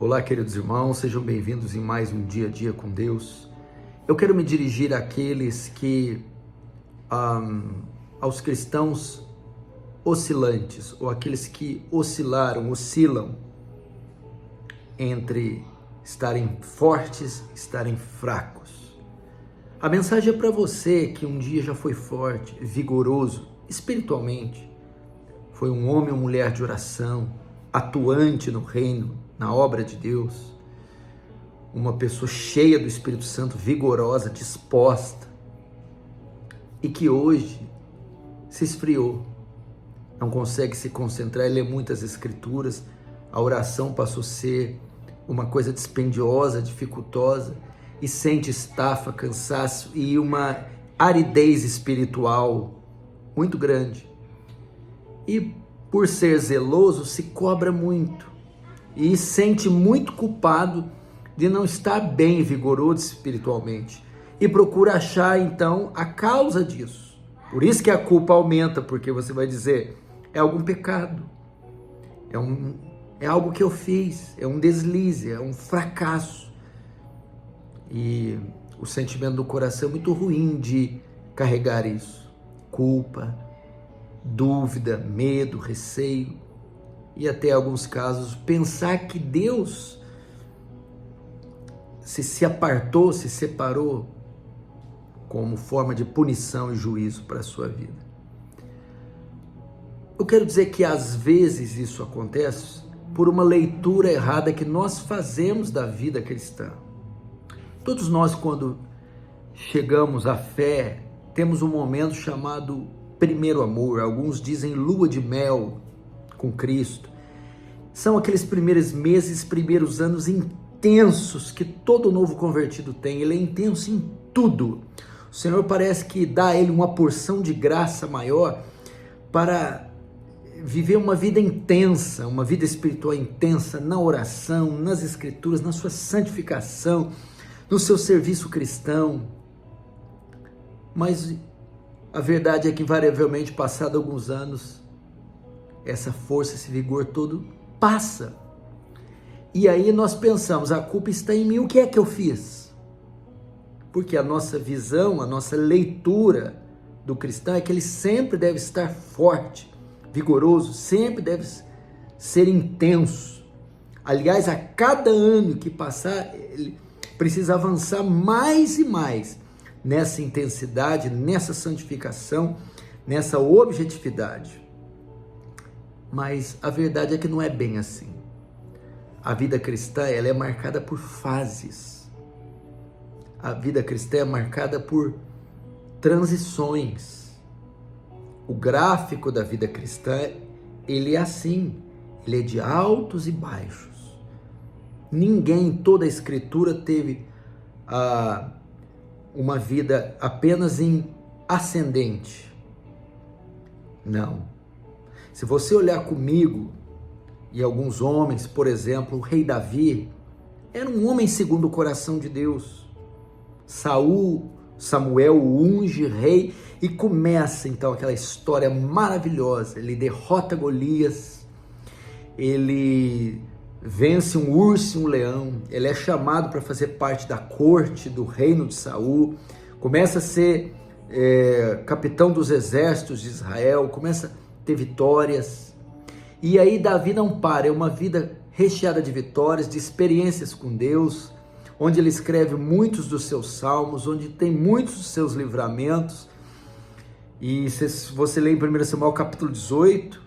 Olá, queridos irmãos, sejam bem-vindos em mais um Dia a Dia com Deus. Eu quero me dirigir àqueles aos cristãos oscilantes, ou aqueles que oscilam entre estarem fortes e estarem fracos. A mensagem é para você que um dia já foi forte, vigoroso, espiritualmente, foi um homem ou mulher de oração, atuante no reino, na obra de Deus, uma pessoa cheia do Espírito Santo, vigorosa, disposta, e que hoje se esfriou, não consegue se concentrar e ler muitas escrituras, a oração passou a ser uma coisa dispendiosa, dificultosa, e sente estafa, cansaço e uma aridez espiritual muito grande. E por ser zeloso, se cobra muito e sente muito culpado de não estar bem vigoroso espiritualmente e procura achar então a causa disso. Por isso que a culpa aumenta, porque você vai dizer, é algum pecado, é algo que eu fiz, é um deslize, é um fracasso. E o sentimento do coração é muito ruim de carregar isso. Culpa, dúvida, medo, receio e até alguns casos pensar que Deus se apartou, se separou como forma de punição e juízo para a sua vida. Eu quero dizer que às vezes isso acontece por uma leitura errada que nós fazemos da vida cristã. Todos nós, quando chegamos à fé, temos um momento chamado primeiro amor, alguns dizem lua de mel com Cristo. São aqueles primeiros meses, primeiros anos intensos que todo novo convertido tem. Ele é intenso em tudo. O Senhor parece que dá a ele uma porção de graça maior para viver uma vida intensa, uma vida espiritual intensa na oração, nas escrituras, na sua santificação, no seu serviço cristão. Mas a verdade é que, invariavelmente, passado alguns anos, essa força, esse vigor todo passa. E aí nós pensamos, a culpa está em mim, o que é que eu fiz? Porque a nossa visão, a nossa leitura do cristão é que ele sempre deve estar forte, vigoroso, sempre deve ser intenso. Aliás, a cada ano que passar, ele precisa avançar mais e mais nessa intensidade, nessa santificação, nessa objetividade. Mas a verdade é que não é bem assim. A vida cristã, ela é marcada por fases. A vida cristã é marcada por transições. O gráfico da vida cristã, ele é assim, ele é de altos e baixos. Ninguém em toda a Escritura teve uma vida apenas em ascendente. Não. Se você olhar comigo e alguns homens, por exemplo, o rei Davi, era um homem segundo o coração de Deus. Samuel o unge rei e começa então aquela história maravilhosa. Ele derrota Golias, ele vence um urso e um leão, ele é chamado para fazer parte da corte do reino de Saul, começa a ser capitão dos exércitos de Israel, começa a ter vitórias. E aí Davi não para, é uma vida recheada de vitórias, de experiências com Deus, onde ele escreve muitos dos seus salmos, onde tem muitos dos seus livramentos. E se você lê em 1 Samuel capítulo 18,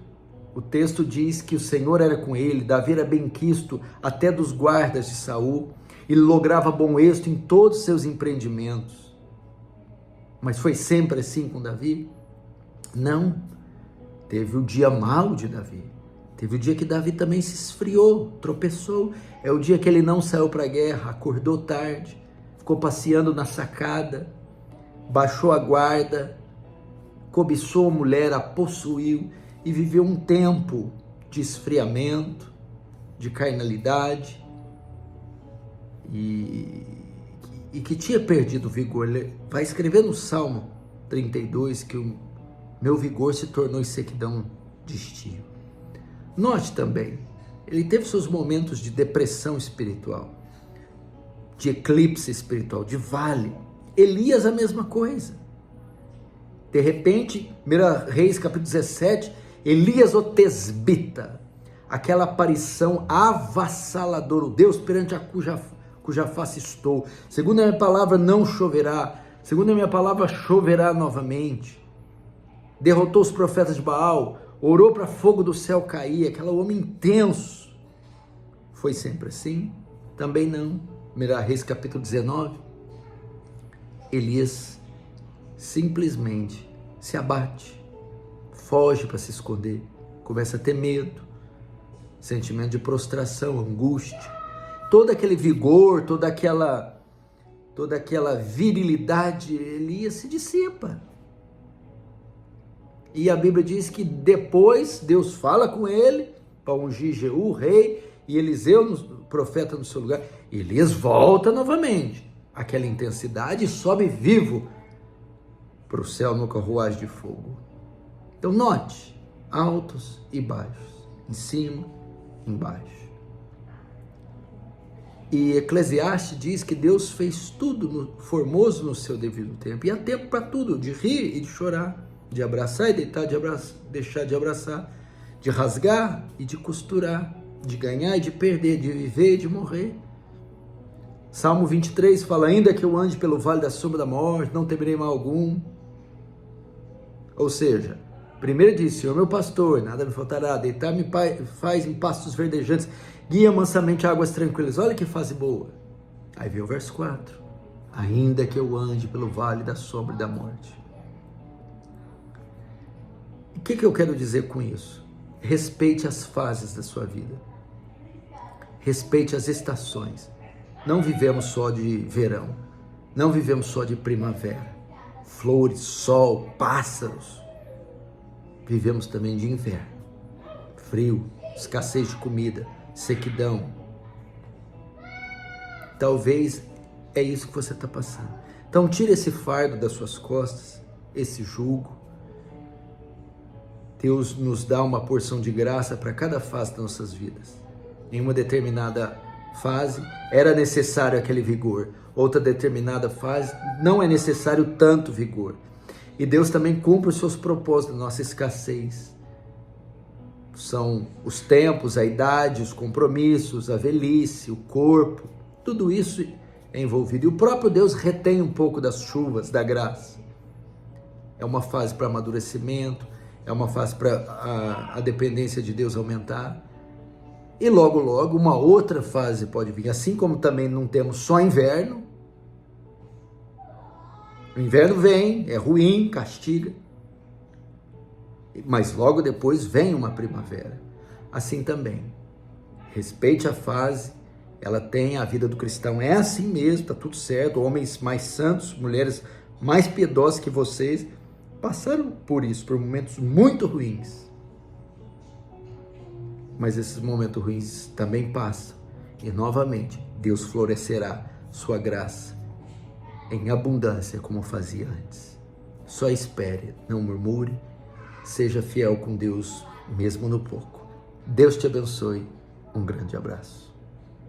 o texto diz que o Senhor era com ele, Davi era benquisto até dos guardas de Saul, ele lograva bom êxito em todos os seus empreendimentos. Mas foi sempre assim com Davi? Não. Teve o dia mau de Davi. Teve o dia que Davi também se esfriou, tropeçou. É o dia que ele não saiu para a guerra, acordou tarde, ficou passeando na sacada, baixou a guarda, cobiçou a mulher, a possuiu e viveu um tempo de esfriamento, de carnalidade e que tinha perdido o vigor. Ele vai escrever no Salmo 32 que o meu vigor se tornou em sequidão de estio. Note também Ele teve seus momentos de depressão espiritual, de eclipse espiritual, de vale. Elias a mesma coisa. De repente, 1 Reis capítulo 17, Elias o tesbita, aquela aparição avassaladora, o Deus perante a cuja face estou. Segundo a minha palavra não choverá, segundo a minha palavra choverá novamente. Derrotou os profetas de Baal, orou para fogo do céu cair, aquele homem intenso. Foi sempre assim? Também não. 1 Reis capítulo 19, Elias simplesmente se abate, foge para se esconder, começa a ter medo, sentimento de prostração, angústia, todo aquele vigor, toda aquela virilidade, Elias se dissipa. E a Bíblia diz que depois Deus fala com ele para ungir Jeú, rei, e Eliseu, profeta, no seu lugar. Elias volta novamente, aquela intensidade, e sobe vivo para o céu no carruagem de fogo. Então note, altos e baixos, em cima, embaixo. E Eclesiastes diz que Deus fez tudo formoso no seu devido tempo, e há tempo para tudo, de rir e de chorar, de abraçar e deitar, de deixar de abraçar, de rasgar e de costurar, de ganhar e de perder, de viver e de morrer. Salmo 23 fala: ainda que eu ande pelo vale da sombra da morte, não temerei mal algum. Ou seja, primeiro diz: Senhor meu pastor, nada me faltará, deitar-me faz em pastos verdejantes, guia mansamente a águas tranquilas. Olha que fase boa. Aí vem o verso 4: ainda que eu ande pelo vale da sombra da morte. O que eu quero dizer com isso? Respeite as fases da sua vida. Respeite as estações. Não vivemos só de verão. Não vivemos só de primavera. Flores, sol, pássaros. Vivemos também de inverno. Frio, escassez de comida, sequidão. Talvez é isso que você está passando. Então tire esse fardo das suas costas, esse jugo. Deus nos dá uma porção de graça para cada fase das nossas vidas. Em uma determinada fase era necessário aquele vigor, outra determinada fase não é necessário tanto vigor. E Deus também cumpre os seus propósitos na nossa escassez. São os tempos, a idade, os compromissos, a velhice, o corpo, tudo isso é envolvido. E o próprio Deus retém um pouco das chuvas, da graça. É uma fase para amadurecimento, é uma fase para a dependência de Deus aumentar. E logo, logo, uma outra fase pode vir. Assim como também não temos só inverno. O inverno vem, é ruim, castiga. Mas logo depois vem uma primavera. Assim também. Respeite a fase. Ela tem, a vida do cristão é assim mesmo, está tudo certo. Homens mais santos, mulheres mais piedosas que vocês passaram por isso, por momentos muito ruins. Mas esses momentos ruins também passam. E novamente, Deus florescerá sua graça em abundância como fazia antes. Só espere, não murmure, seja fiel com Deus mesmo no pouco. Deus te abençoe. Um grande abraço.